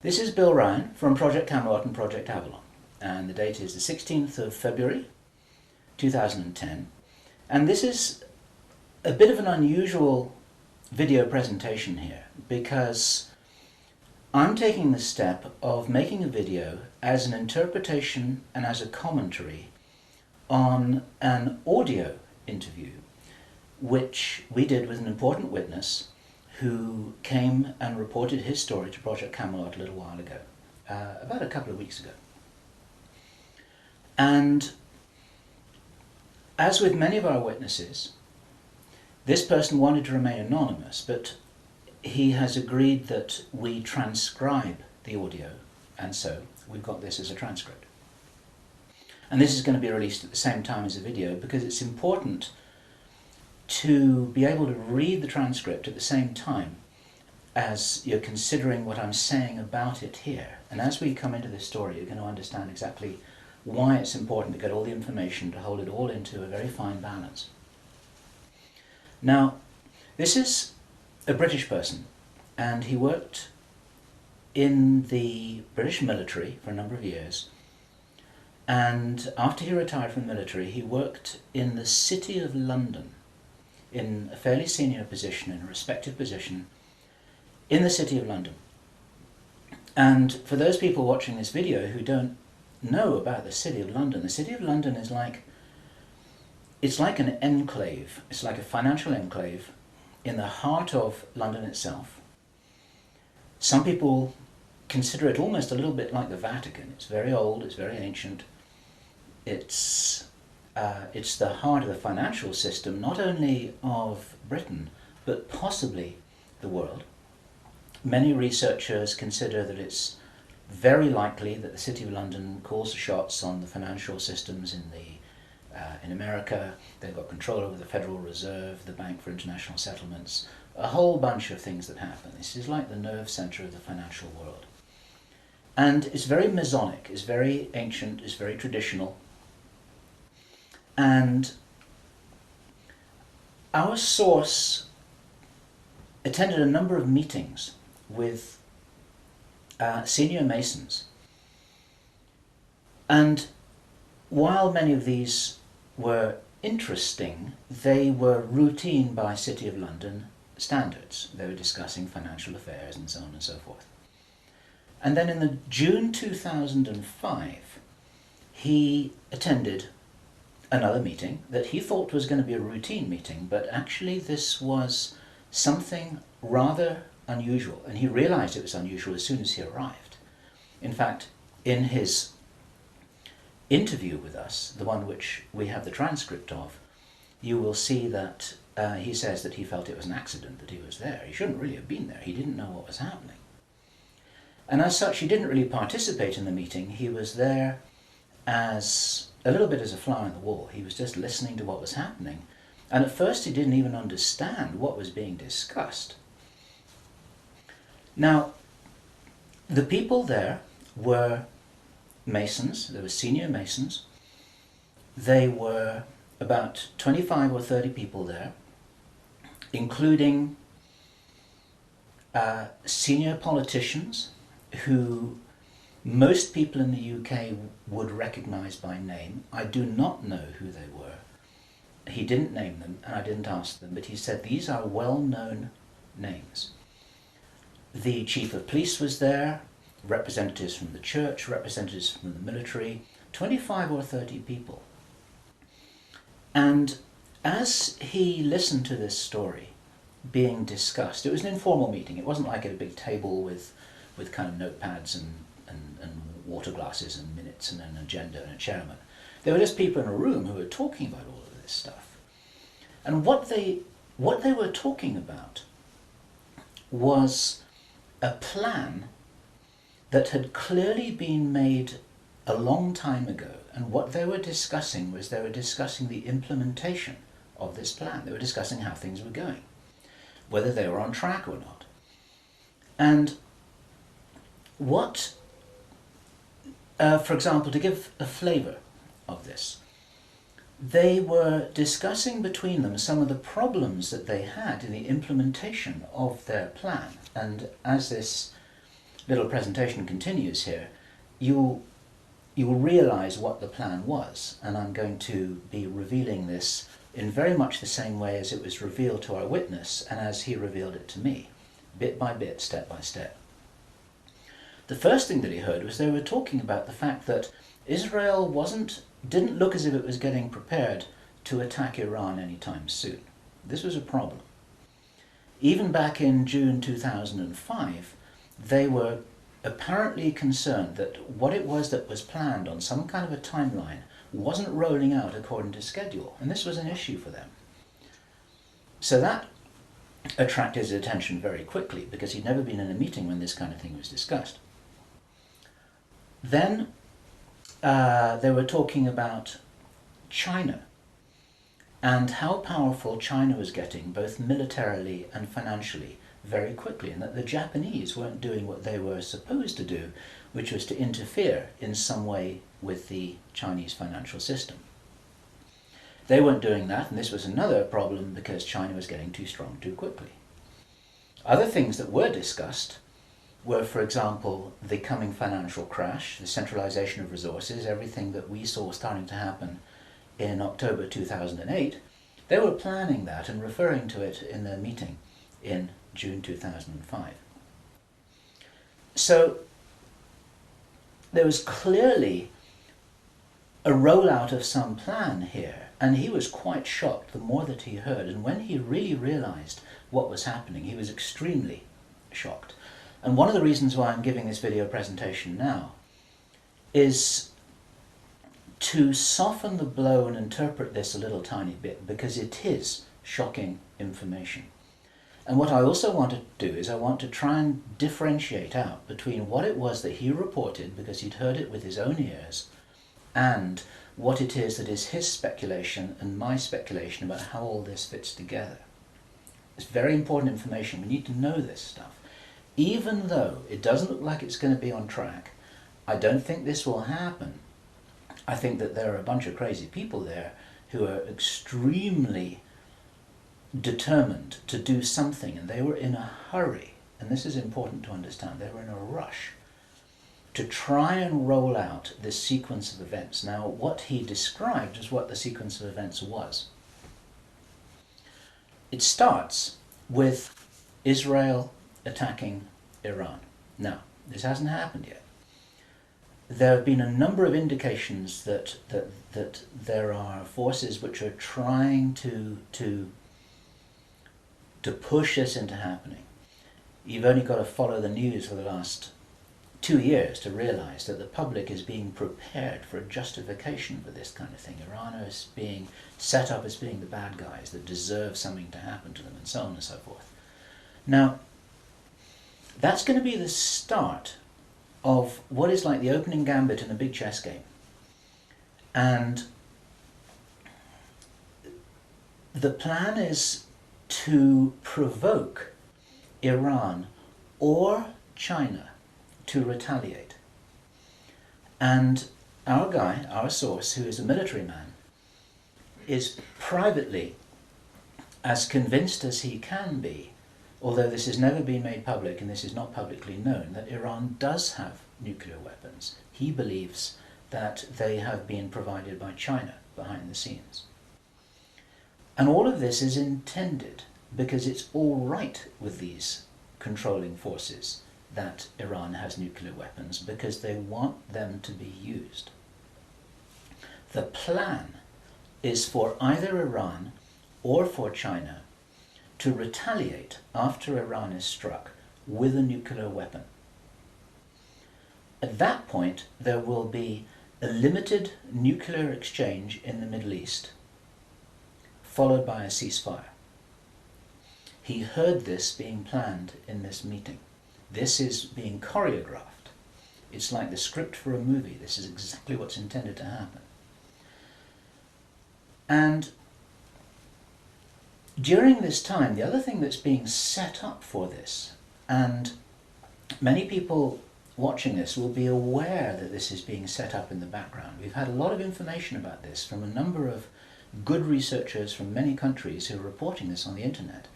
This is Bill Ryan from Project Camelot and Project Avalon, and the date is the 16th of February 2010, and this is a bit of an unusual video presentation here because I'm taking the step of making a video as an interpretation and as a commentary on an audio interview which we did with an important witness who came and reported his story to Project Camelot a little while ago, about a couple of weeks ago. And as with many of our witnesses, this person wanted to remain anonymous, but he has agreed that we transcribe the audio, and so we've got this as a transcript. And this is going to be released at the same time as the video because it's important to be able to read the transcript at the same time as you're considering what I'm saying about it here. And as we come into this story, you're going to understand exactly why it's important to get all the information, to hold it all into a very fine balance. Now, this is a British person, and he worked in the British military for a number of years. And after he retired from the military, he worked in the City of London in a fairly senior position, in a respected position in the City of London. And for those people watching this video who don't know about the City of London, the City of London is it's like an enclave. It's like a financial enclave in the heart of London itself. Some people consider it almost a little bit like the Vatican. It's very old, it's very ancient. It's the heart of the financial system, not only of Britain, but possibly the world. Many researchers consider that it's very likely that the City of London calls the shots on the financial systems in America. They've got control over the Federal Reserve, the Bank for International Settlements, a whole bunch of things that happen. This is like the nerve center of the financial world. And it's very Masonic, it's very ancient, it's very traditional. And our source attended a number of meetings with senior Masons. And while many of these were interesting, they were routine by City of London standards. They were discussing financial affairs and so on and so forth. And then in the June 2005, he attended another meeting that he thought was going to be a routine meeting, but actually this was something rather unusual, and he realized it was unusual as soon as he arrived. In fact, in his interview with us, the one which we have the transcript of, you will see that he says that he felt it was an accident that he was there. He shouldn't really have been there. He didn't know what was happening. And as such, he didn't really participate in the meeting. He was there as a little bit as a fly on the wall. He was just listening to what was happening. And at first he didn't even understand what was being discussed. Now, the people there were Masons. There were senior Masons. They were about 25 or 30 people there, including senior politicians who most people in the UK would recognize by name. I do not know who they were. He didn't name them, and I didn't ask them, but he said these are well-known names. The chief of police was there, representatives from the church, representatives from the military, 25 or 30 people. And as he listened to this story being discussed, it was an informal meeting. It wasn't like at a big table with kind of notepads and water glasses and minutes and an agenda and a chairman. There were just people in a room who were talking about all of this stuff. And what they were talking about was a plan that had clearly been made a long time ago. And what they were discussing was they were discussing the implementation of this plan. They were discussing how things were going, whether they were on track or not. And what, for example, to give a flavor of this, they were discussing between them some of the problems that they had in the implementation of their plan. And as this little presentation continues here, you'll realize what the plan was, and I'm going to be revealing this in very much the same way as it was revealed to our witness and as he revealed it to me, bit by bit, step by step. The first thing that he heard was they were talking about the fact that Israel didn't look as if it was getting prepared to attack Iran anytime soon. This was a problem. Even back in June 2005, they were apparently concerned that what it was that was planned on some kind of a timeline wasn't rolling out according to schedule, and this was an issue for them. So that attracted his attention very quickly, because he'd never been in a meeting when this kind of thing was discussed. Then they were talking about China and how powerful China was getting, both militarily and financially, very quickly, and that the Japanese weren't doing what they were supposed to do, which was to interfere in some way with the Chinese financial system. They weren't doing that, and this was another problem because China was getting too strong too quickly. Other things that were discussed were, for example, the coming financial crash, the centralization of resources, everything that we saw starting to happen in October 2008. They were planning that and referring to it in their meeting in June 2005. So there was clearly a rollout of some plan here, and he was quite shocked the more that he heard, and when he really realized what was happening, he was extremely shocked. And one of the reasons why I'm giving this video presentation now is to soften the blow and interpret this a little tiny bit, because it is shocking information. And what I also want to do is I want to try and differentiate out between what it was that he reported, because he'd heard it with his own ears, and what it is that is his speculation and my speculation about how all this fits together. It's very important information. We need to know this stuff. Even though it doesn't look like it's going to be on track, I don't think this will happen. I think that there are a bunch of crazy people there who are extremely determined to do something, and they were in a hurry, and this is important to understand. They were in a rush to try and roll out this sequence of events. Now, what he described is what the sequence of events was. It starts with Israel attacking Iran. Now, this hasn't happened yet. There have been a number of indications that there are forces which are trying to push this into happening. You've only got to follow the news for the last 2 years to realize that the public is being prepared for a justification for this kind of thing. Iran is being set up as being the bad guys that deserve something to happen to them, and so on and so forth. Now, that's going to be the start of what is like the opening gambit in a big chess game. And the plan is to provoke Iran or China to retaliate. And our guy, our source, who is a military man, is privately as convinced as he can be, although this has never been made public and this is not publicly known, that Iran does have nuclear weapons. He believes that they have been provided by China behind the scenes. And all of this is intended because it's all right with these controlling forces that Iran has nuclear weapons, because they want them to be used. The plan is for either Iran or for China to retaliate after Iran is struck with a nuclear weapon. At that point, there will be a limited nuclear exchange in the Middle East, followed by a ceasefire. He heard this being planned in this meeting. This is being choreographed. It's like the script for a movie. This is exactly what's intended to happen. And during this time, the other thing that's being set up for this, and many people watching this will be aware that this is being set up in the background. We've had a lot of information about this from a number of good researchers from many countries who are reporting this on the internet,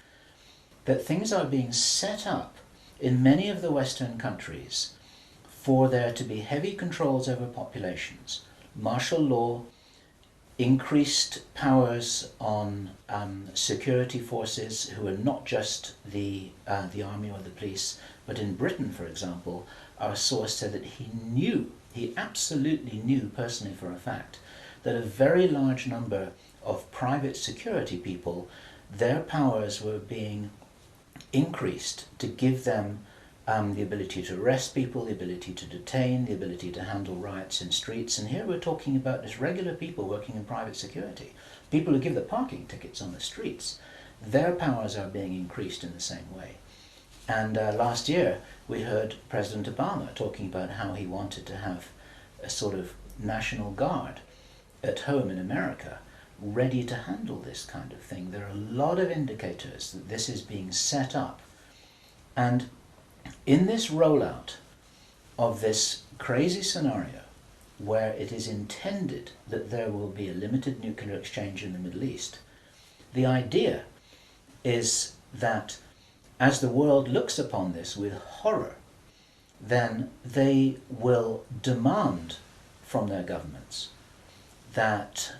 that things are being set up in many of the Western countries for there to be heavy controls over populations, martial law, increased powers on security forces who are not just the army or the police, but in Britain, for example, our source said that he absolutely knew personally for a fact, that a very large number of private security people, their powers were being increased to give them the ability to arrest people, the ability to detain, the ability to handle riots in streets. And here we're talking about just regular people working in private security, people who give the parking tickets on the streets. Their powers are being increased in the same way. And last year we heard President Obama talking about how he wanted to have a sort of national guard at home in America ready to handle this kind of thing. There are a lot of indicators that this is being set up. And in this rollout of this crazy scenario where it is intended that there will be a limited nuclear exchange in the Middle East, the idea is that as the world looks upon this with horror, then they will demand from their governments that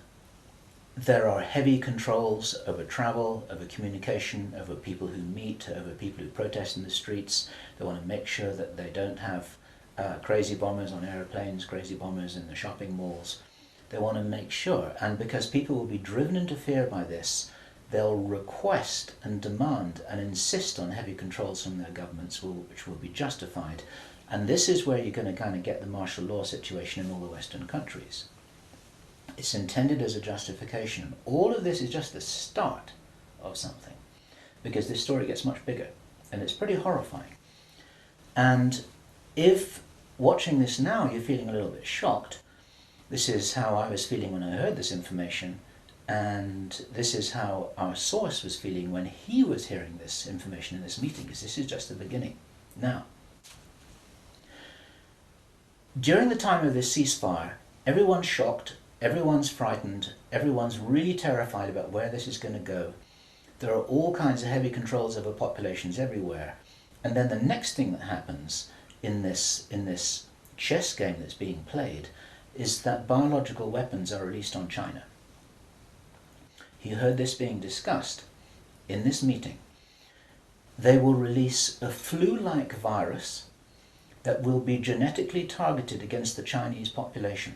there are heavy controls over travel, over communication, over people who meet, over people who protest in the streets. They want to make sure that they don't have crazy bombers on aeroplanes, crazy bombers in the shopping malls. They want to make sure, and because people will be driven into fear by this, they'll request and demand and insist on heavy controls from their governments, which will be justified. And this is where you're going to kind of get the martial law situation in all the Western countries. It's intended as a justification. All of this is just the start of something, because this story gets much bigger, and it's pretty horrifying. And if watching this now you're feeling a little bit shocked, this is how I was feeling when I heard this information, and this is how our source was feeling when he was hearing this information in this meeting, because this is just the beginning. Now, during the time of this ceasefire, everyone's shocked, everyone's frightened, everyone's really terrified about where this is going to go. There are all kinds of heavy controls over populations everywhere. And then the next thing that happens in this chess game that's being played is that biological weapons are released on China. He heard this being discussed in this meeting. They will release a flu-like virus that will be genetically targeted against the Chinese population.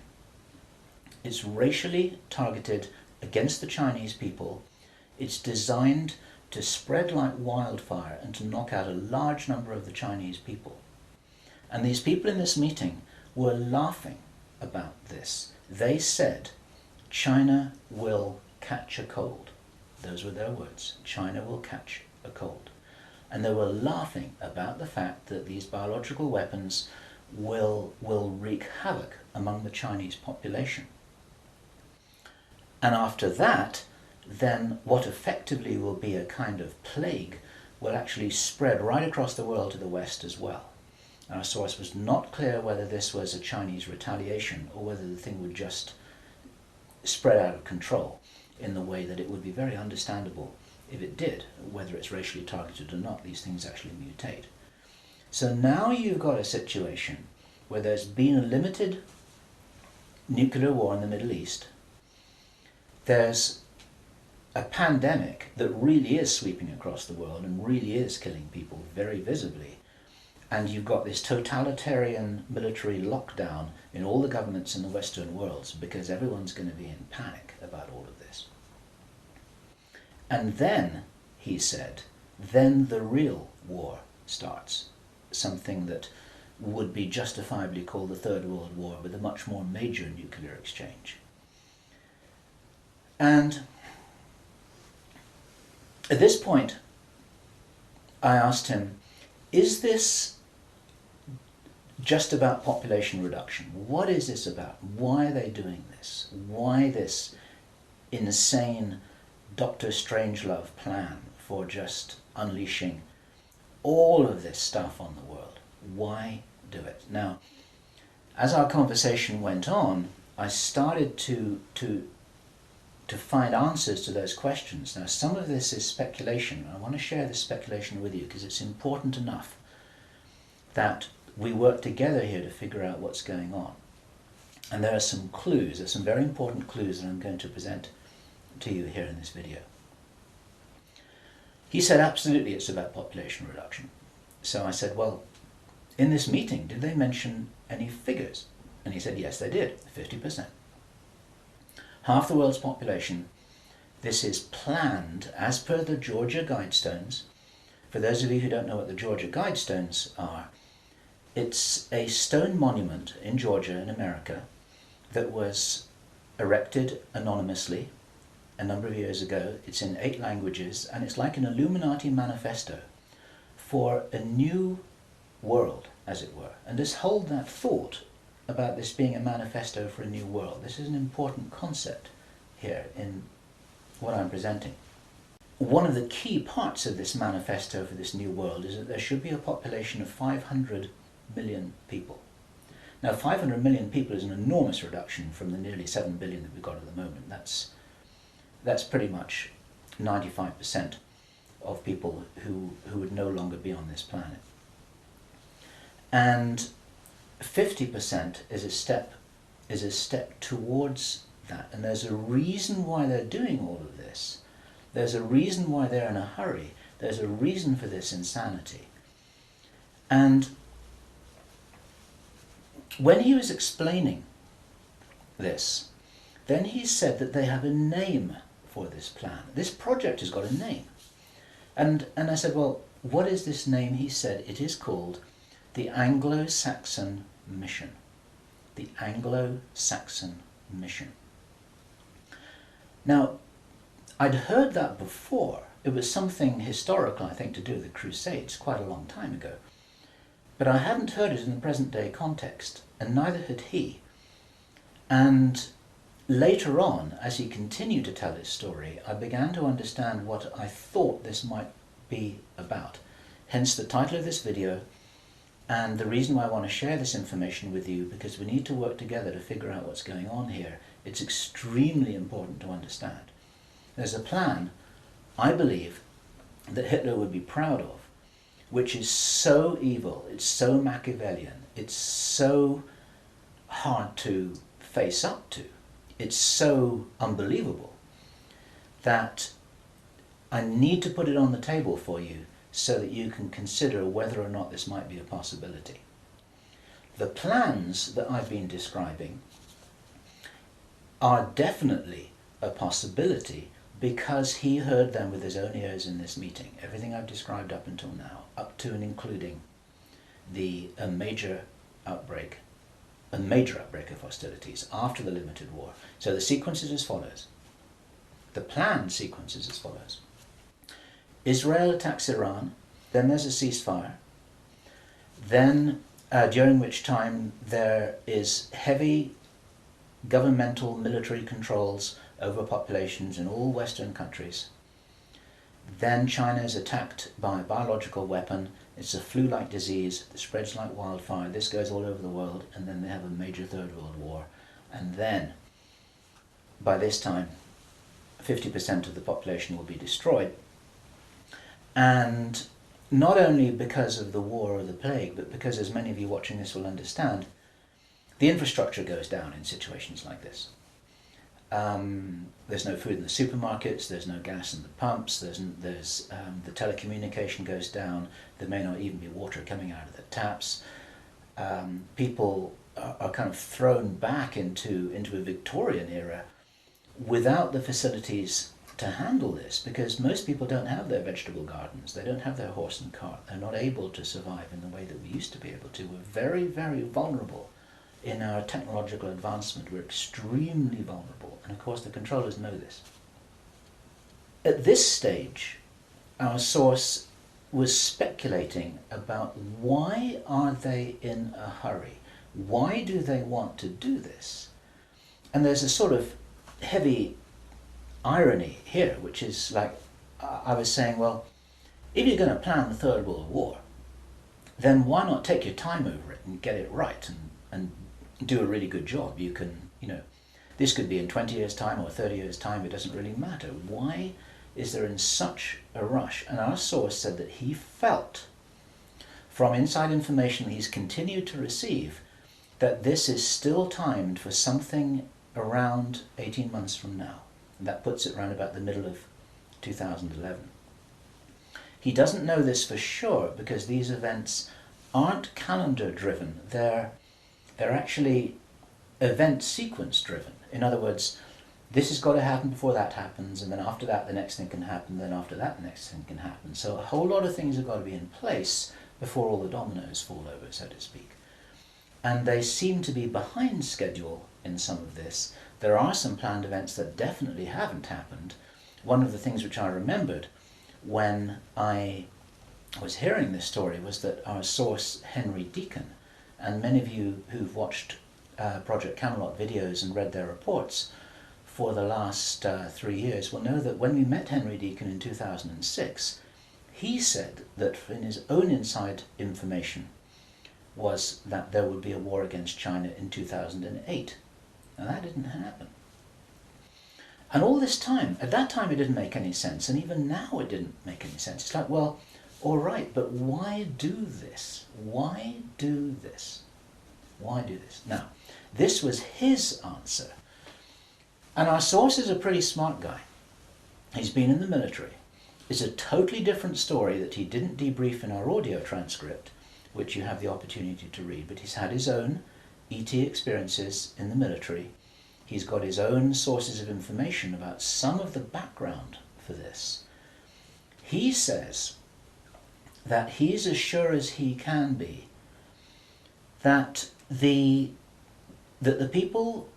It's racially targeted against the Chinese people. It's designed to spread like wildfire and to knock out a large number of the Chinese people. And these people in this meeting were laughing about this. They said, China will catch a cold. Those were their words. China will catch a cold. And they were laughing about the fact that these biological weapons will wreak havoc among the Chinese population. And after that, then what effectively will be a kind of plague will actually spread right across the world to the West as well. Our source was not clear whether this was a Chinese retaliation or whether the thing would just spread out of control in the way that it would be very understandable if it did, whether it's racially targeted or not. These things actually mutate. So now you've got a situation where there's been a limited nuclear war in the Middle East. There's a pandemic that really is sweeping across the world and really is killing people very visibly. And you've got this totalitarian military lockdown in all the governments in the Western world because everyone's going to be in panic about all of this. And then, he said, then the real war starts. Something that would be justifiably called the Third World War, with a much more major nuclear exchange. And at this point, I asked him, is this just about population reduction? What is this about? Why are they doing this? Why this insane Dr. Strangelove plan for just unleashing all of this stuff on the world? Why do it? Now, as our conversation went on, I started to find answers to those questions. Now, some of this is speculation. I want to share this speculation with you because it's important enough that we work together here to figure out what's going on. And there are some clues, there's some very important clues that I'm going to present to you here in this video. He said, absolutely, it's about population reduction. So I said, well, in this meeting, did they mention any figures? And he said, yes, they did, 50%. Half the world's population. This is planned as per the Georgia Guidestones. For those of you who don't know what the Georgia Guidestones are, it's a stone monument in Georgia in America that was erected anonymously a number of years ago. It's in 8 languages, and it's like an Illuminati manifesto for a new world, as it were. And just hold that thought about this being a manifesto for a new world. This is an important concept here in what I'm presenting. One of the key parts of this manifesto for this new world is that there should be a population of 500 million people. Now, 500 million people is an enormous reduction from the nearly 7 billion that we've got at the moment. That's pretty much 95% of people who would no longer be on this planet. And 50% is a step towards that. And there's a reason why they're doing all of this. There's a reason why they're in a hurry. There's a reason for this insanity. And when he was explaining this, then he said that they have a name for this plan. This project has got a name. And I said, well, what is this name? He said, it is called the Anglo Saxon Mission. The Anglo Saxon Mission. Now, I'd heard that before. It was something historical, I think, to do with the Crusades quite a long time ago. But I hadn't heard it in the present day context, and neither had he. And later on, as he continued to tell his story, I began to understand what I thought this might be about. Hence the title of this video, and the reason why I want to share this information with you, because we need to work together to figure out what's going on here. It's extremely important to understand. There's a plan, I believe, that Hitler would be proud of, which is so evil, it's so Machiavellian, it's so hard to face up to, it's so unbelievable, that I need to put it on the table for you so that you can consider whether or not this might be a possibility. The plans that I've been describing are definitely a possibility because he heard them with his own ears in this meeting. Everything I've described up until now, up to and including a major outbreak of hostilities after the limited war. So the sequence is as follows. The planned sequence is as follows. Israel attacks Iran, then there's a ceasefire, then during which time there is heavy governmental military controls over populations in all Western countries. Then China is attacked by a biological weapon. It's a flu-like disease that spreads like wildfire. This goes all over the world, and then they have a major Third World War. And then, by this time, 50% of the population will be destroyed. And not only because of the war or the plague, but because, as many of you watching this will understand, the infrastructure goes down in situations like this. There's no food in the supermarkets, there's no gas in the pumps, the telecommunication goes down, there may not even be water coming out of the taps. People are kind of thrown back into a Victorian era without the facilities to handle this, because most people don't have their vegetable gardens, they don't have their horse and cart, they're not able to survive in the way that we used to be able to. We're very, very vulnerable in our technological advancement. We're extremely vulnerable, and of course the controllers know this. At this stage, our source was speculating about why are they in a hurry? Why do they want to do this? And there's a sort of heavy irony here, which is like, I was saying, well, if you're going to plan the Third World War, then why not take your time over it and get it right and do a really good job? You can, this could be in 20 years' time or 30 years' time, it doesn't really matter. Why is there in such a rush? And our source said that he felt from inside information he's continued to receive, that this is still timed for something around 18 months from now. And that puts it around about the middle of 2011. He doesn't know this for sure because these events aren't calendar driven, they're actually event sequence driven. In other words, this has got to happen before that happens, and then after that the next thing can happen, then after that the next thing can happen. So a whole lot of things have got to be in place before all the dominoes fall over, so to speak. And they seem to be behind schedule in some of this. There are some planned events that definitely haven't happened. One of the things which I remembered when I was hearing this story was that our source, Henry Deacon, and many of you who've watched Project Camelot videos and read their reports for the last 3 years will know that when we met Henry Deacon in 2006, he said that in his own inside information was that there would be a war against China in 2008. Now that didn't happen. And all this time, at that time it didn't make any sense, and even now it didn't make any sense. It's like, well, all right, but why do this? Why do this? Why do this? Now, this was his answer. And our source is a pretty smart guy. He's been in the military. It's a totally different story that he didn't debrief in our audio transcript, which you have the opportunity to read, but he's had his own ET experiences in the military. He's got his own sources of information about some of the background for this. He says that he's as sure as he can be that the people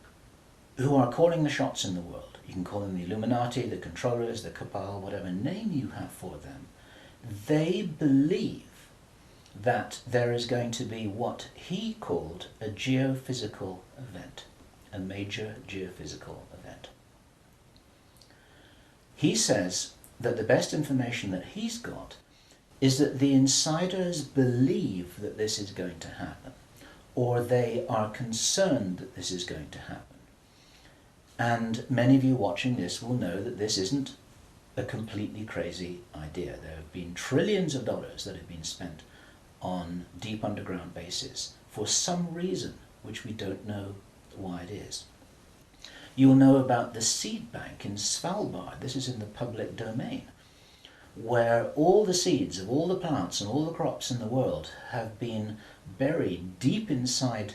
who are calling the shots in the world, you can call them the Illuminati, the controllers, the cabal, whatever name you have for them, they believe that there is going to be what he called a geophysical event, a major geophysical event. He says that the best information that he's got is that the insiders believe that this is going to happen, or they are concerned that this is going to happen. And many of you watching this will know that this isn't a completely crazy idea. There have been trillions of dollars that have been spent on deep underground bases for some reason which we don't know why it is. You'll know about the seed bank in Svalbard. This is in the public domain, where all the seeds of all the plants and all the crops in the world have been buried deep inside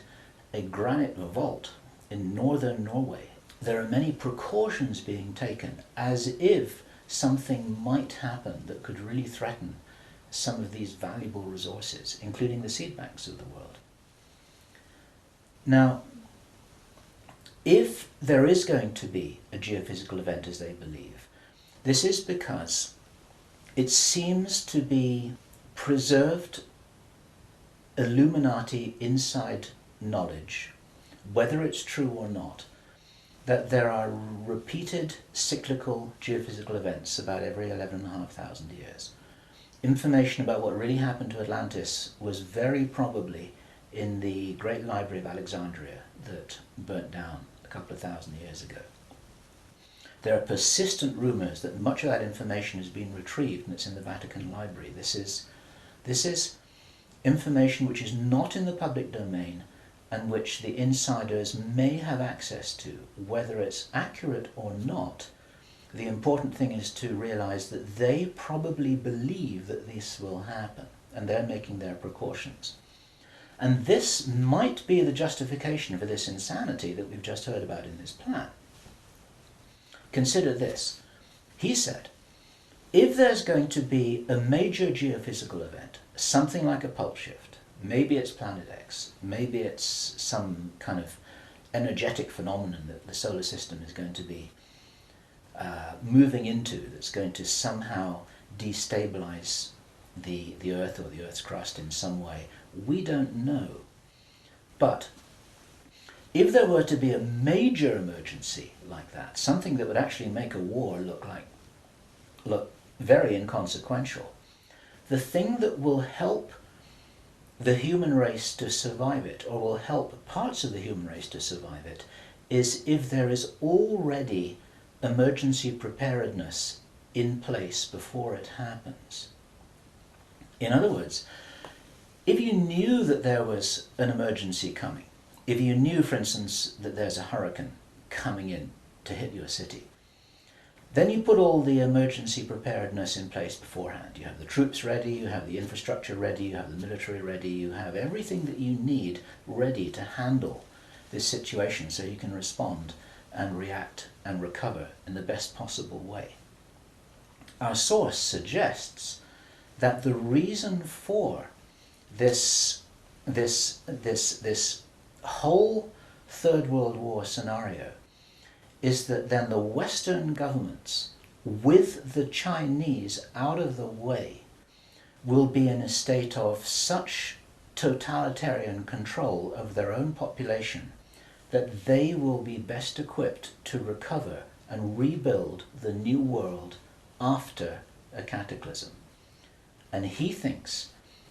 a granite vault in northern Norway. There are many precautions being taken as if something might happen that could really threaten some of these valuable resources, including the seed banks of the world. Now, if there is going to be a geophysical event as they believe, this is because it seems to be preserved Illuminati inside knowledge, whether it's true or not, that there are repeated cyclical geophysical events about every 11,500 years. Information about what really happened to Atlantis was very probably in the Great Library of Alexandria that burnt down a couple of thousand years ago. There are persistent rumors that much of that information has been retrieved and it's in the Vatican Library. This is information which is not in the public domain and which the insiders may have access to. Whether it's accurate or not, the important thing is to realize that they probably believe that this will happen and they're making their precautions. And this might be the justification for this insanity that we've just heard about in this plan. Consider this. He said, if there's going to be a major geophysical event, something like a pulse shift, maybe it's Planet X, maybe it's some kind of energetic phenomenon that the solar system is going to be moving into, that's going to somehow destabilize the Earth or the Earth's crust in some way. We don't know. But if there were to be a major emergency like that, something that would actually make a war look very inconsequential, the thing that will help the human race to survive it, or will help parts of the human race to survive it, is if there is already emergency preparedness in place before it happens. In other words, if you knew that there was an emergency coming, if you knew, for instance, that there's a hurricane coming in to hit your city, then you put all the emergency preparedness in place beforehand. You have the troops ready, you have the infrastructure ready, you have the military ready, you have everything that you need ready to handle this situation so you can respond and react and recover in the best possible way. Our source suggests that the reason for this whole Third World War scenario is that then the Western governments, with the Chinese out of the way, will be in a state of such totalitarian control of their own population that they will be best equipped to recover and rebuild the new world after a cataclysm. And he thinks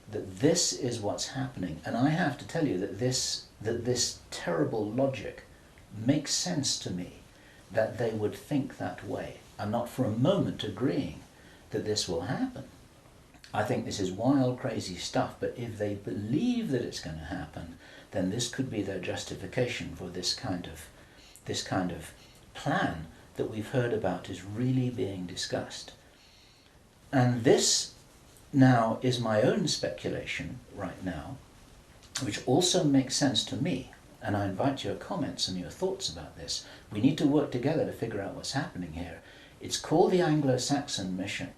that this is what's happening. And I have to tell you that this terrible logic makes sense to me, that they would think that way. I'm not for a moment agreeing that this will happen. I think this is wild, crazy stuff, but if they believe that it's going to happen, then this could be their justification for this kind of plan that we've heard about is really being discussed. And this now is my own speculation right now, which also makes sense to me. And I invite your comments and your thoughts about this. We need to work together to figure out what's happening here. It's called the Anglo Saxon Mission.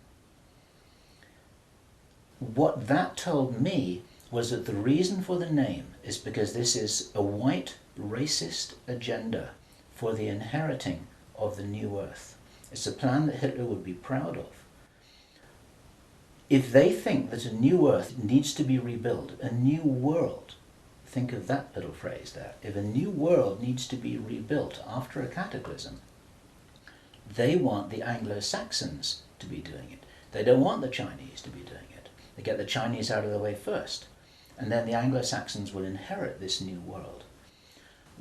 What that told me was that the reason for the name is because this is a white racist agenda for the inheriting of the new earth. It's a plan that Hitler would be proud of. If they think that a new earth needs to be rebuilt, a new world, think of that little phrase there. If a new world needs to be rebuilt after a cataclysm, they want the Anglo-Saxons to be doing it. They don't want the Chinese to be doing it. They get the Chinese out of the way first. And then the Anglo-Saxons will inherit this new world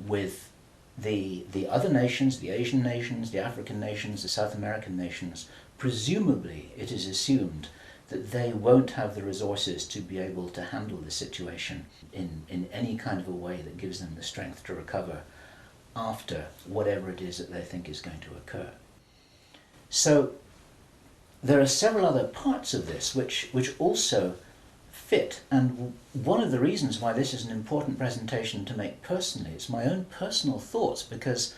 with the other nations, the Asian nations, the African nations, the South American nations. Presumably, it is assumed that they won't have the resources to be able to handle the situation in any kind of a way that gives them the strength to recover after whatever it is that they think is going to occur. So there are several other parts of this which also fit, and one of the reasons why this is an important presentation to make personally is my own personal thoughts, because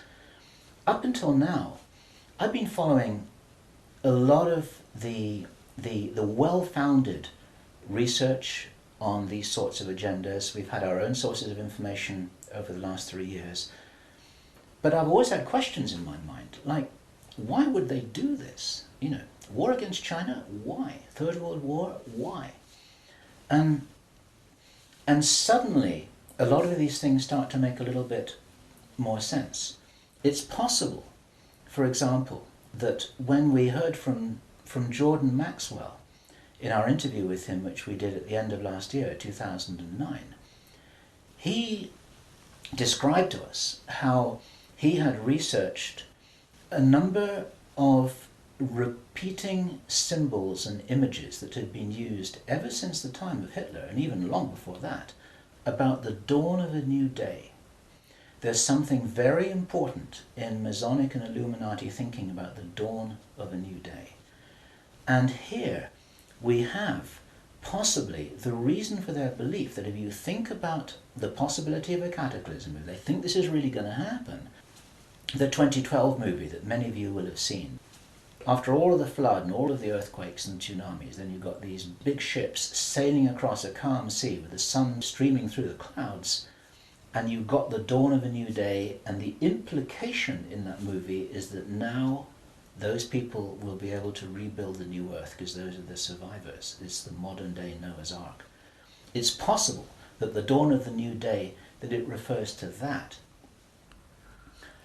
up until now I've been following a lot of the well-founded research on these sorts of agendas. We've had our own sources of information over the last 3 years. But I've always had questions in my mind, like, why would they do this? You know, war against China, why? Third World War, why? And suddenly, a lot of these things start to make a little bit more sense. It's possible, for example, that when we heard from Jordan Maxwell in our interview with him, which we did at the end of last year, 2009, he described to us how he had researched a number of repeating symbols and images that had been used ever since the time of Hitler, and even long before that, about the dawn of a new day. There's something very important in Masonic and Illuminati thinking about the dawn of a new day. And here we have possibly the reason for their belief that if you think about the possibility of a cataclysm, if they think this is really going to happen, the 2012 movie that many of you will have seen, after all of the flood and all of the earthquakes and tsunamis, then you've got these big ships sailing across a calm sea with the sun streaming through the clouds, and you've got the dawn of a new day, and the implication in that movie is that now those people will be able to rebuild the new earth because those are the survivors. It's the modern day Noah's Ark. It's possible that the dawn of the new day, that it refers to that.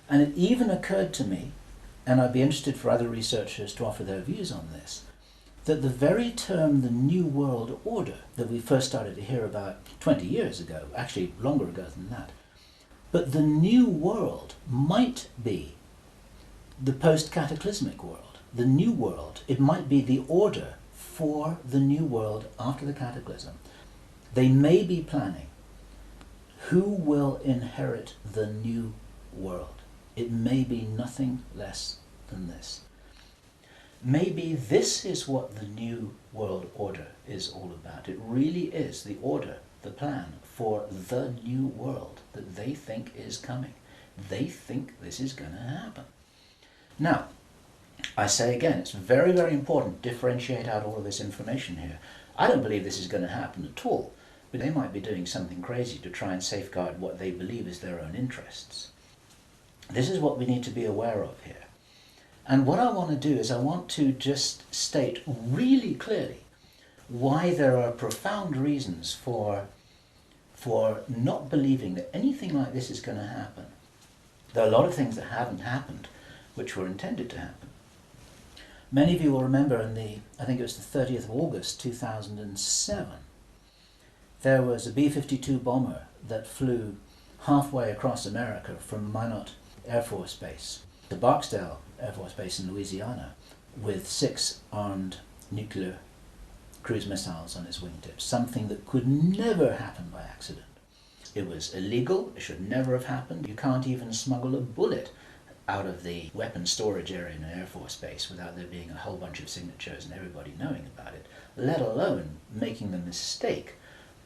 And it even occurred to me, and I'd be interested for other researchers to offer their views on this, that the very term the New World Order that we first started to hear about 20 years ago, actually longer ago than that, but the New World might be the post-cataclysmic world, the New World. It might be the order for the New World after the cataclysm. They may be planning who will inherit the new world. It may be nothing less than this. Maybe this is what the new world order is all about. It really is the order, the plan for the new world that they think is coming. They think this is going to happen. Now, I say again, it's very, very important to differentiate out all of this information here. I don't believe this is going to happen at all, but they might be doing something crazy to try and safeguard what they believe is their own interests. This is what we need to be aware of here. And what I want to do is I want to just state really clearly why there are profound reasons for not believing that anything like this is going to happen. There are a lot of things that haven't happened which were intended to happen. Many of you will remember I think it was the 30th of August 2007, there was a B-52 bomber that flew halfway across America from Minot Air Force Base to Barksdale Air Force Base in Louisiana with 6 armed nuclear cruise missiles on its wingtips, something that could never happen by accident. It was illegal, it should never have happened. You can't even smuggle a bullet out of the weapons storage area in an Air Force base without there being a whole bunch of signatures and everybody knowing about it, let alone making the mistake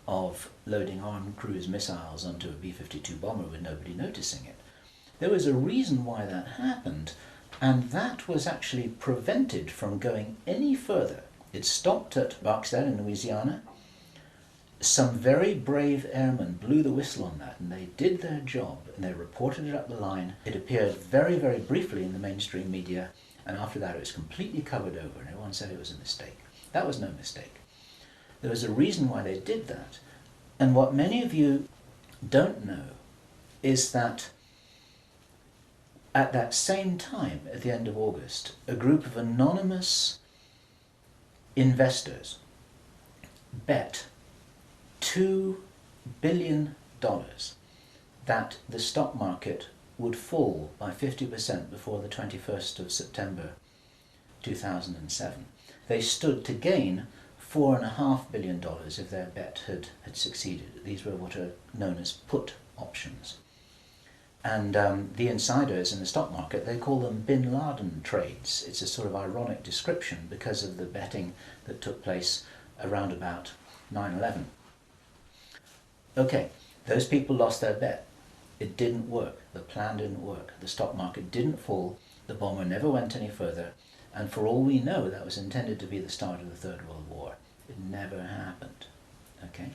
of loading armed cruise missiles onto a B-52 bomber with nobody noticing it. There was a reason why that happened, and that was actually prevented from going any further. It stopped at Barksdale in Louisiana. Some very brave airmen blew the whistle on that, and they did their job, and they reported it up the line. It appeared very, very briefly in the mainstream media, and after that it was completely covered over, and everyone said it was a mistake. That was no mistake. There was a reason why they did that, and what many of you don't know is that at that same time, at the end of August, a group of anonymous investors bet $2 billion that the stock market would fall by 50% before the 21st of September 2007. They stood to gain $4.5 billion if their bet had succeeded. These were what are known as put options. And the insiders in the stock market, they call them Bin Laden trades. It's a sort of ironic description because of the betting that took place around about 9/11. Okay, those people lost their bet. It didn't work. The plan didn't work. The stock market didn't fall. The bomber never went any further. And for all we know, that was intended to be the start of the Third World War. It never happened. Okay?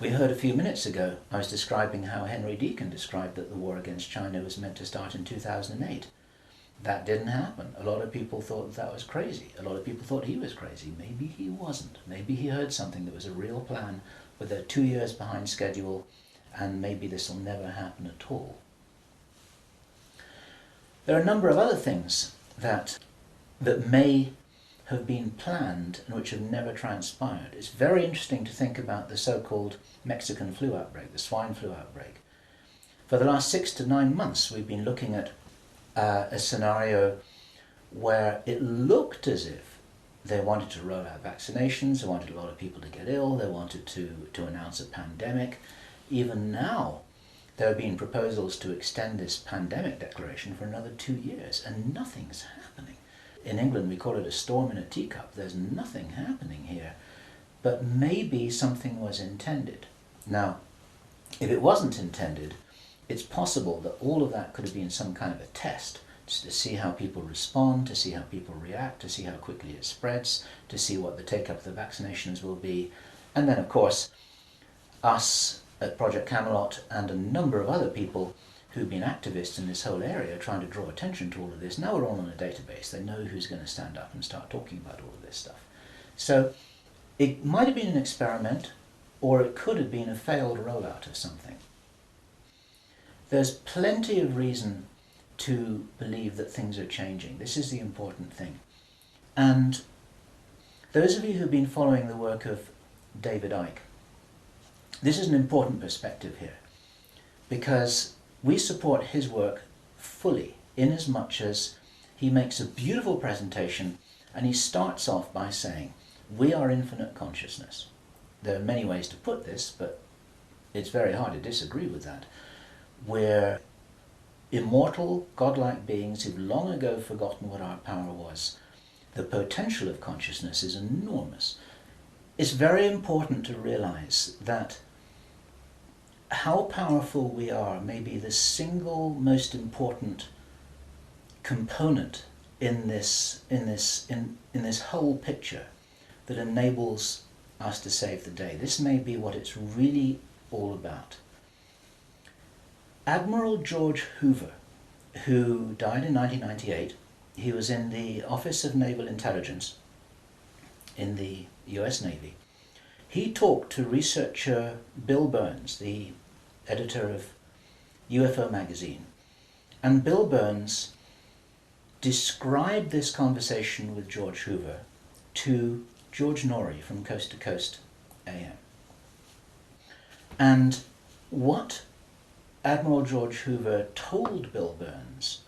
We heard a few minutes ago, I was describing how Henry Deacon described that the war against China was meant to start in 2008. That didn't happen. A lot of people thought that was crazy. A lot of people thought he was crazy. Maybe he wasn't. Maybe he heard something that was a real plan, but they're 2 years behind schedule, and maybe this will never happen at all. There are a number of other things that may have been planned and which have never transpired. It's very interesting to think about the so-called Mexican flu outbreak, the swine flu outbreak. For the last 6 to 9 months, we've been looking at a scenario where it looked as if they wanted to roll out vaccinations, they wanted a lot of people to get ill, they wanted to announce a pandemic. Even now, there have been proposals to extend this pandemic declaration for another 2 years, and nothing's happening. In England, we call it a storm in a teacup. There's nothing happening here, but maybe something was intended. Now, if it wasn't intended, it's possible that all of that could have been some kind of a test, just to see how people respond, to see how people react, to see how quickly it spreads, to see what the take-up of the vaccinations will be. And then, of course, us at Project Camelot and a number of other people who've been activists in this whole area trying to draw attention to all of this, now we're all on a database. They know who's going to stand up and start talking about all of this stuff. So it might have been an experiment, or it could have been a failed rollout of something. There's plenty of reason to believe that things are changing. This is the important thing. And those of you who've been following the work of David Icke, this is an important perspective here, because we support his work fully, in as much as he makes a beautiful presentation and he starts off by saying, we are infinite consciousness. there are many ways to put this, but it's very hard to disagree with that. We're immortal, godlike beings who've long ago forgotten what our power was. The potential of consciousness is enormous. It's very important to realize that how powerful we are may be the single most important component in this whole picture that enables us to save the day. This may be what it's really all about. Admiral George Hoover, who died in 1998, he was in the Office of Naval Intelligence in the US Navy. He talked to researcher Bill Burns, the editor of UFO magazine, and Bill Burns described this conversation with George Hoover to George Norrie from Coast to Coast AM. And what Admiral George Hoover told Bill Burns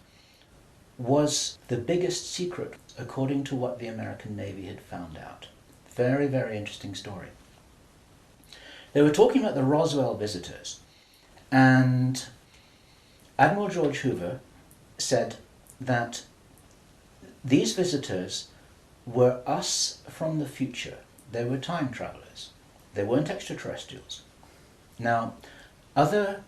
was the biggest secret according to what the American Navy had found out. Very, very interesting story. They were talking about the Roswell visitors, and Admiral George Hoover said that these visitors were us from the future. They were time travelers. They weren't extraterrestrials. Now, other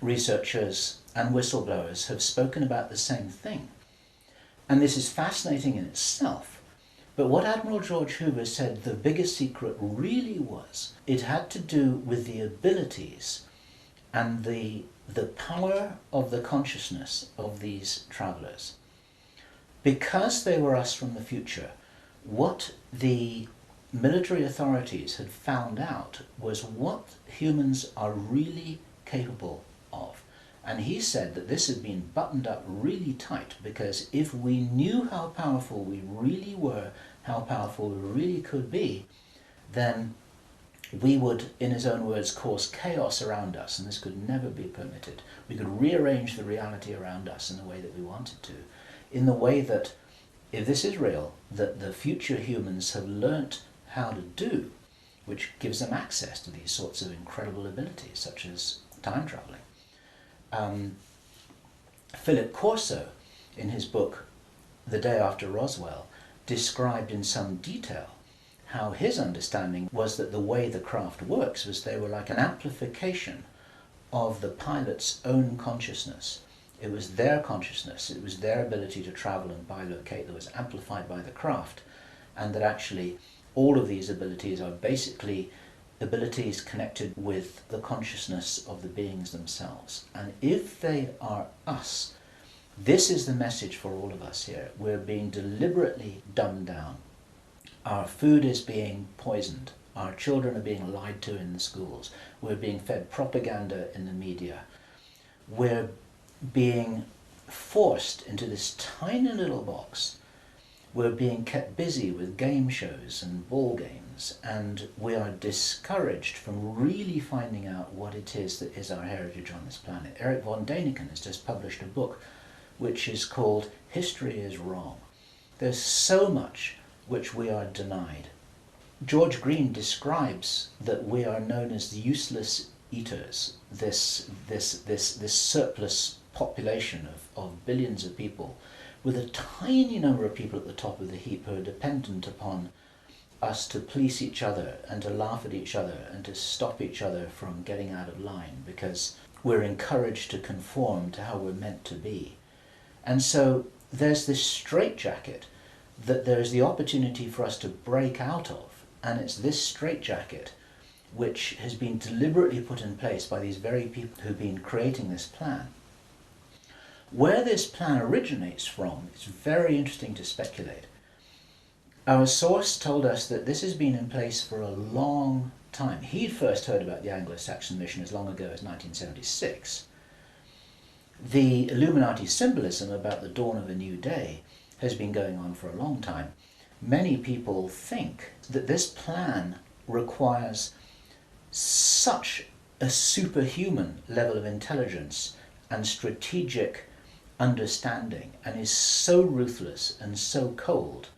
researchers and whistleblowers have spoken about the same thing, and this is fascinating in itself. But what Admiral George Hoover said the biggest secret really was, it had to do with the abilities and the power of the consciousness of these travelers. Because they were us from the future, what the military authorities had found out was what humans are really capable of. And he said that this had been buttoned up really tight, because if we knew how powerful we really were, how powerful we really could be, then we would, in his own words, cause chaos around us, and this could never be permitted. We could rearrange the reality around us in the way that we wanted to, in the way that, if this is real, that the future humans have learnt how to do, which gives them access to these sorts of incredible abilities, such as time traveling. Philip Corso, in his book The Day After Roswell, described in some detail how his understanding was that the way the craft works was they were like an amplification of the pilot's own consciousness. It was their consciousness, it was their ability to travel and bilocate that was amplified by the craft, and that actually all of these abilities are basically abilities connected with the consciousness of the beings themselves. And if they are us, this is the message for all of us here. We're being deliberately dumbed down. Our food is being poisoned. Our children are being lied to in the schools. We're being fed propaganda in the media. We're being forced into this tiny little box. We're being kept busy with game shows and ball games, and we are discouraged from really finding out what it is that is our heritage on this planet. Eric von Däniken has just published a book which is called History is Wrong. There's so much which we are denied. George Green describes that we are known as the useless eaters, this surplus population of billions of people, with a tiny number of people at the top of the heap who are dependent upon us to police each other and to laugh at each other and to stop each other from getting out of line, because we're encouraged to conform to how we're meant to be. And so there's this straitjacket that there's the opportunity for us to break out of, and it's this straitjacket which has been deliberately put in place by these very people who've been creating this plan. Where this plan originates from, it's very interesting to speculate. Our source told us that this has been in place for a long time. He'd first heard about the Anglo Saxon Mission as long ago as 1976. The Illuminati symbolism about the dawn of a new day has been going on for a long time. Many people think that this plan requires such a superhuman level of intelligence and strategic understanding, and is so ruthless and so cold,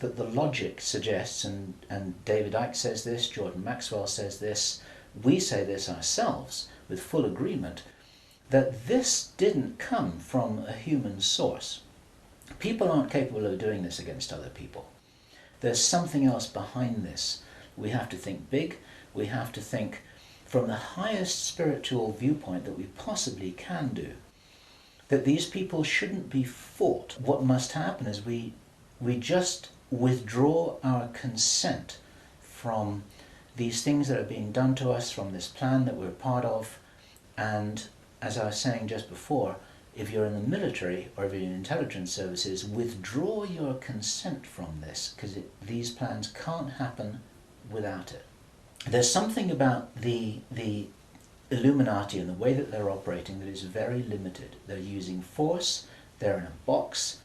that the logic suggests, and David Icke says this, Jordan Maxwell says this, we say this ourselves with full agreement, that this didn't come from a human source. People aren't capable of doing this against other people. There's something else behind this. We have to think big. We have to think from the highest spiritual viewpoint that we possibly can do. That these people shouldn't be fought. What must happen is we just withdraw our consent from these things that are being done to us, from this plan that we're part of. And as I was saying just before, if you're in the military or if you're in intelligence services, withdraw your consent from this, because these plans can't happen without it. There's something about the Illuminati and the way that they're operating that is very limited. They're using force, they're in a box,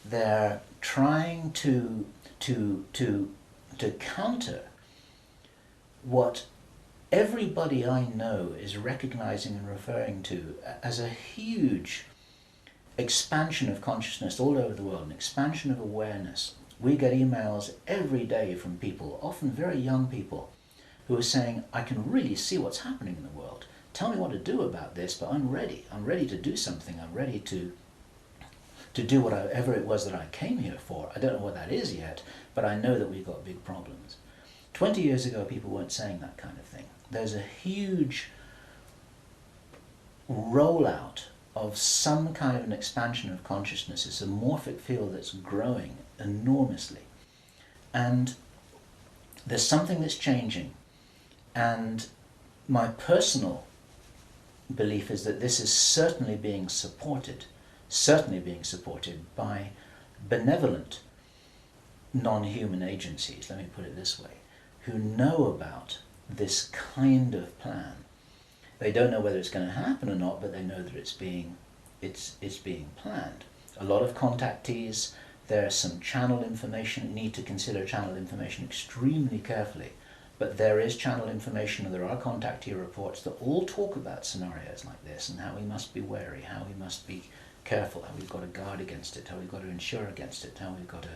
they're trying to counter what everybody I know is recognizing and referring to as a huge expansion of consciousness all over the world, an expansion of awareness. We get emails every day from people, often very young people, who are saying, I can really see what's happening in the world. Tell me what to do about this, but I'm ready. I'm ready to do something. I'm ready to do whatever it was that I came here for. I don't know what that is yet, but I know that we've got big problems. 20 years ago, people weren't saying that kind of thing. There's a huge rollout of some kind of an expansion of consciousness. It's a morphic field that's growing enormously. And there's something that's changing. And my personal belief is that this is certainly being supported by benevolent non-human agencies, let me put it this way, who know about this kind of plan. They don't know whether it's going to happen or not, but they know that it's being planned. A lot of contactees, there's some channel information. Need to consider channel information extremely carefully. But there is channel information, and there are contactee reports that all talk about scenarios like this and how we must be wary, how we must be careful, how we've got to guard against it, how we've got to insure against it, how we've got to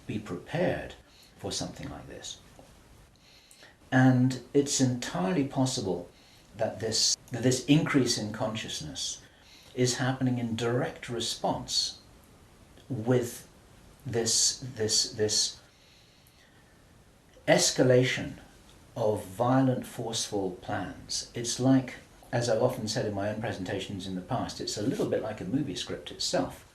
be prepared for something like this. And it's entirely possible that this increase in consciousness is happening in direct response with this escalation of violent, forceful plans. It's like, as I've often said in my own presentations in the past, it's a little bit like a movie script itself,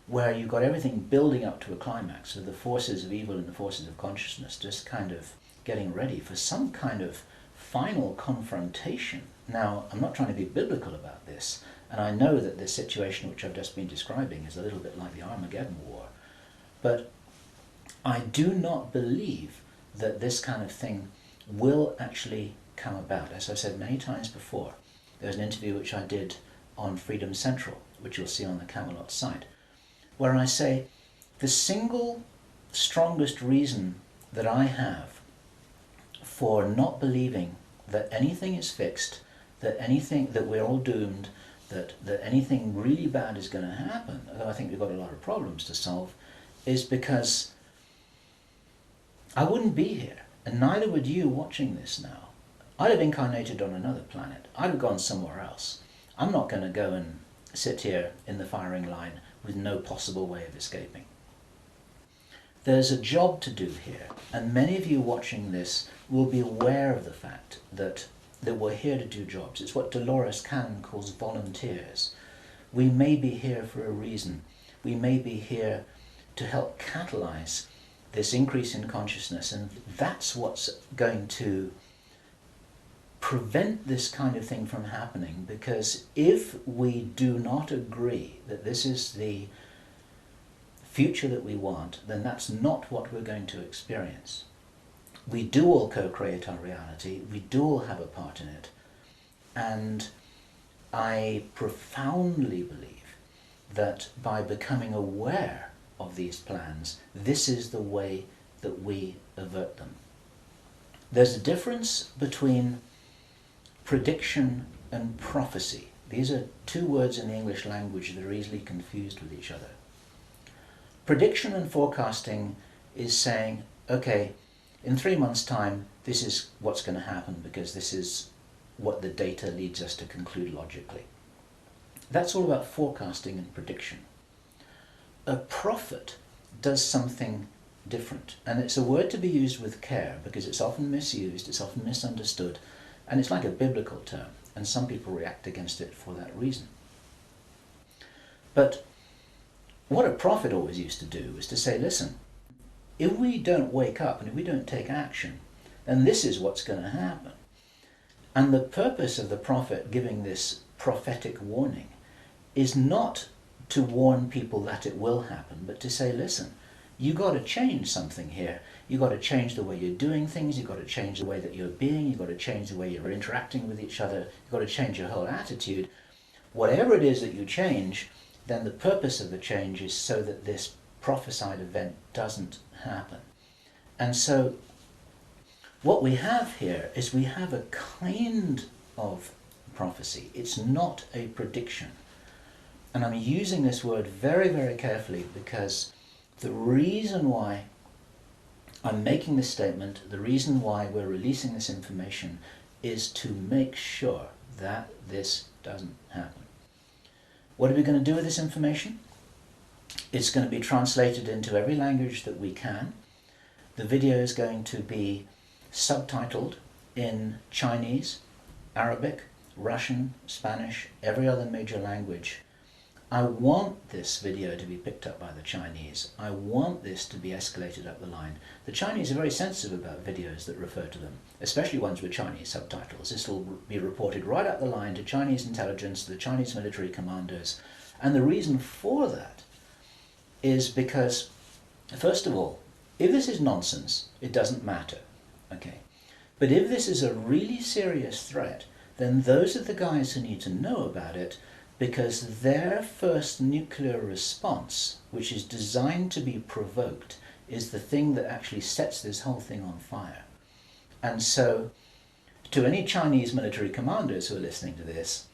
where you've got everything building up to a climax of the forces of evil and the forces of consciousness just kind of getting ready for some kind of final confrontation. Now, I'm not trying to be biblical about this, and I know that this situation which I've just been describing is a little bit like the Armageddon War, but I do not believe that this kind of thing will actually come about. As I've said many times before, there's an interview which I did on Freedom Central, which you'll see on the Camelot site, where I say the single strongest reason that I have for not believing that anything is fixed, that we're all doomed, that anything really bad is going to happen, although I think we've got a lot of problems to solve, is because I wouldn't be here, and neither would you watching this now. I'd have incarnated on another planet. I'd have gone somewhere else. I'm not going to go and sit here in the firing line with no possible way of escaping. There's a job to do here, and many of you watching this will be aware of the fact that we're here to do jobs. It's what Dolores Cannon calls volunteers. We may be here for a reason. We may be here to help catalyze this increase in consciousness, and that's what's going to prevent this kind of thing from happening, because if we do not agree that this is the future that we want, then that's not what we're going to experience. We do all co-create our reality, we do all have a part in it, and I profoundly believe that by becoming aware of these plans, this is the way that we avert them. There's a difference between prediction and prophecy. These are two words in the English language that are easily confused with each other. Prediction and forecasting is saying, okay, in 3 months' time, this is what's going to happen because this is what the data leads us to conclude logically. That's all about forecasting and prediction. A prophet does something different, and it's a word to be used with care because it's often misused, it's often misunderstood, and it's like a biblical term, and some people react against it for that reason. But what a prophet always used to do was to say, listen, if we don't wake up and if we don't take action, then this is what's going to happen. And the purpose of the prophet giving this prophetic warning is not to warn people that it will happen, but to say, listen, you got to change something here. You got to change the way you're doing things. You got to change the way that you're being. You got to change the way you're interacting with each other. You got to change your whole attitude. Whatever it is that you change, then the purpose of the change is so that this prophesied event doesn't happen. And so what we have here is we have a kind of prophecy. It's not a prediction. And I'm using this word very, very carefully because the reason why I'm making this statement, the reason why we're releasing this information is to make sure that this doesn't happen. What are we going to do with this information? It's going to be translated into every language that we can. The video is going to be subtitled in Chinese, Arabic, Russian, Spanish, every other major language. I want this video to be picked up by the Chinese. I want this to be escalated up the line. The Chinese are very sensitive about videos that refer to them, especially ones with Chinese subtitles. This will be reported right up the line to Chinese intelligence, to the Chinese military commanders. And the reason for that is because, first of all, if this is nonsense, it doesn't matter, okay? But if this is a really serious threat, then those are the guys who need to know about it, because their first nuclear response, which is designed to be provoked, is the thing that actually sets this whole thing on fire. And so, to any Chinese military commanders who are listening to this,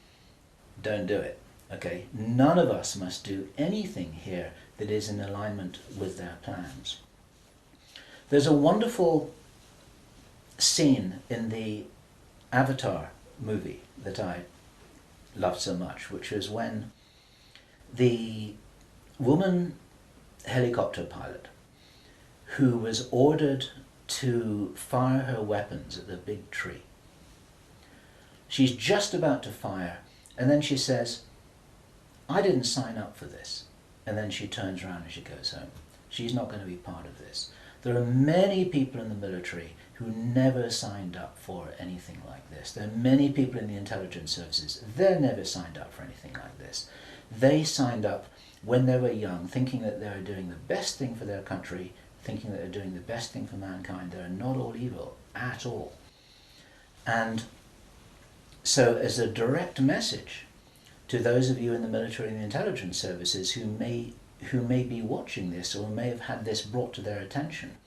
don't do it, okay? None of us must do anything here that is in alignment with their plans. There's a wonderful scene in the Avatar movie that I loved so much, which was when the woman helicopter pilot who was ordered to fire her weapons at the big tree, she's just about to fire, and then she says, I didn't sign up for this. And then she turns around and she goes home. She's not going to be part of this. There are many people in the military who never signed up for anything like this. There are many people in the intelligence services, they're never signed up for anything like this. They signed up when they were young, thinking that they were doing the best thing for their country, thinking that they're doing the best thing for mankind. They're not all evil at all. And so as a direct message to those of you in the military and the intelligence services who may be watching this or may have had this brought to their attention,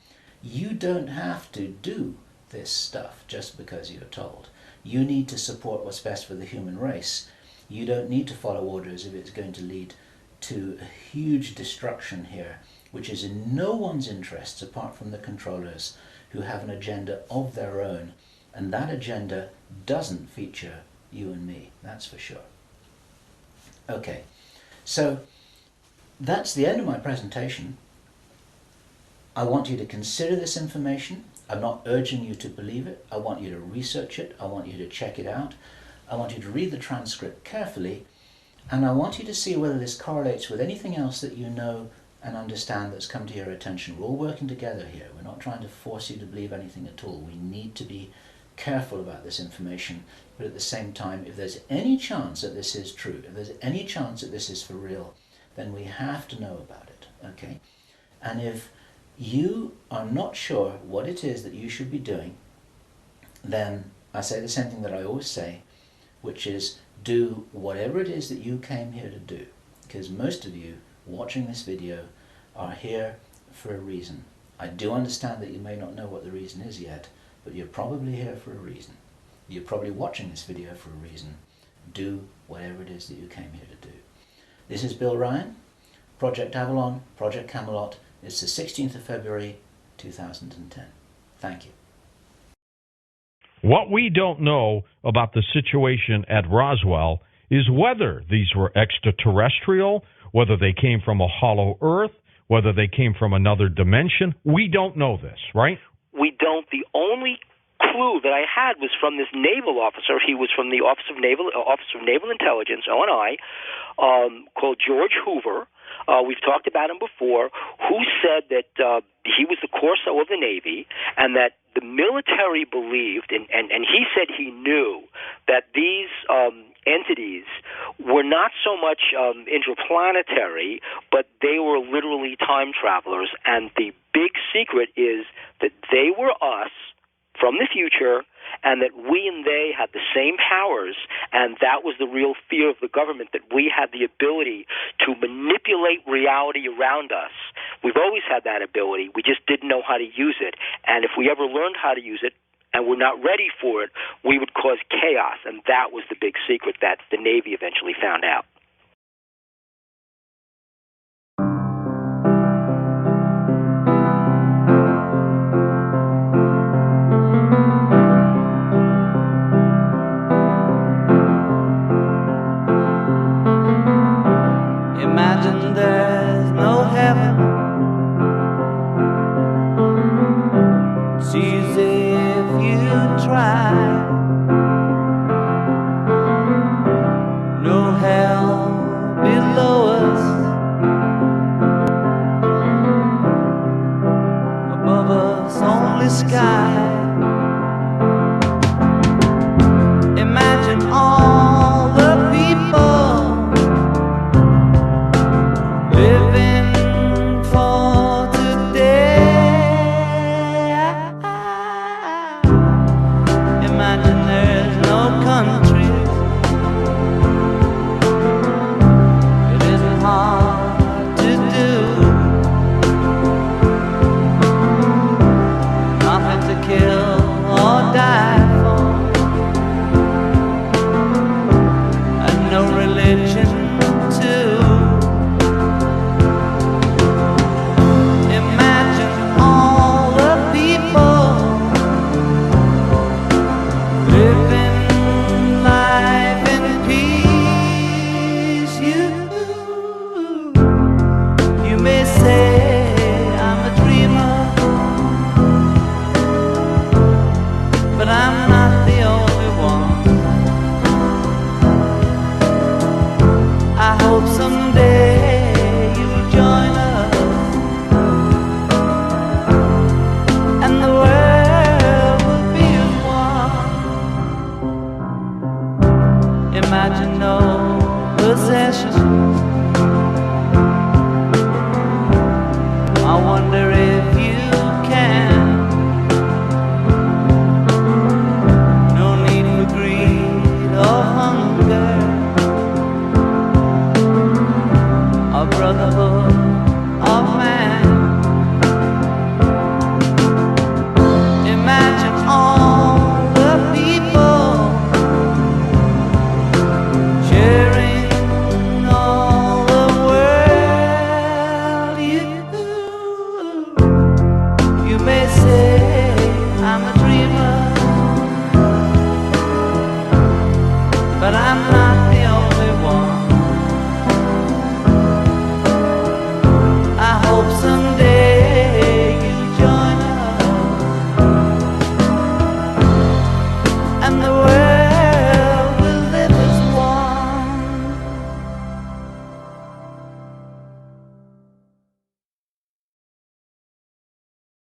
you don't have to do this stuff just because you're told. You need to support what's best for the human race. You don't need to follow orders if it's going to lead to a huge destruction here, which is in no one's interests apart from the controllers who have an agenda of their own, and that agenda doesn't feature you and me, that's for sure. Okay, so that's the end of my presentation. I want you to consider this information. I'm not urging you to believe it. I want you to research it. I want you to check it out. I want you to read the transcript carefully, and I want you to see whether this correlates with anything else that you know and understand that's come to your attention. We're all working together here. We're not trying to force you to believe anything at all. We need to be careful about this information, but at the same time, if there's any chance that this is true, if there's any chance that this is for real, then we have to know about it, okay? And if you are not sure what it is that you should be doing, then I say the same thing that I always say, which is do whatever it is that you came here to do, because most of you watching this video are here for a reason. I do understand that you may not know what the reason is yet, but you're probably here for a reason. You're probably watching this video for a reason. Do whatever it is that you came here to do. This is Bill Ryan, Project Avalon, Project Camelot, It's the 16th of February 2010. Thank you. What we don't know about the situation at Roswell is whether these were extraterrestrial, whether they came from a hollow earth, whether they came from another dimension. We don't know this, right? We don't. The only clue that I had was from this naval officer. He was from the Office of Naval Intelligence, ONI, called George Hoover. We've talked about him before, who said that he was the Corso of the Navy, and that the military believed, and he said he knew that these entities were not so much interplanetary, but they were literally time travelers. And the big secret is that they were us from the future, and that we and they had the same powers, and that was the real fear of the government, that we had the ability to manipulate reality around us. We've always had that ability. We just didn't know how to use it. And if we ever learned how to use it, and we're not ready for it, we would cause chaos. And that was the big secret that the Navy eventually found out. Imagine there's no heaven. It's easy if you try. No hell below us. Above us only sky. Imagine all the people living for today. Imagine there's no countries. It isn't hard to do. Nothing to kill or die for, and no religion too. Imagine all the people living life in peace. You may say I'm a dreamer, but I'm not the only one. I hope someday you'll join us, and the world will be as one. Imagine no possessions,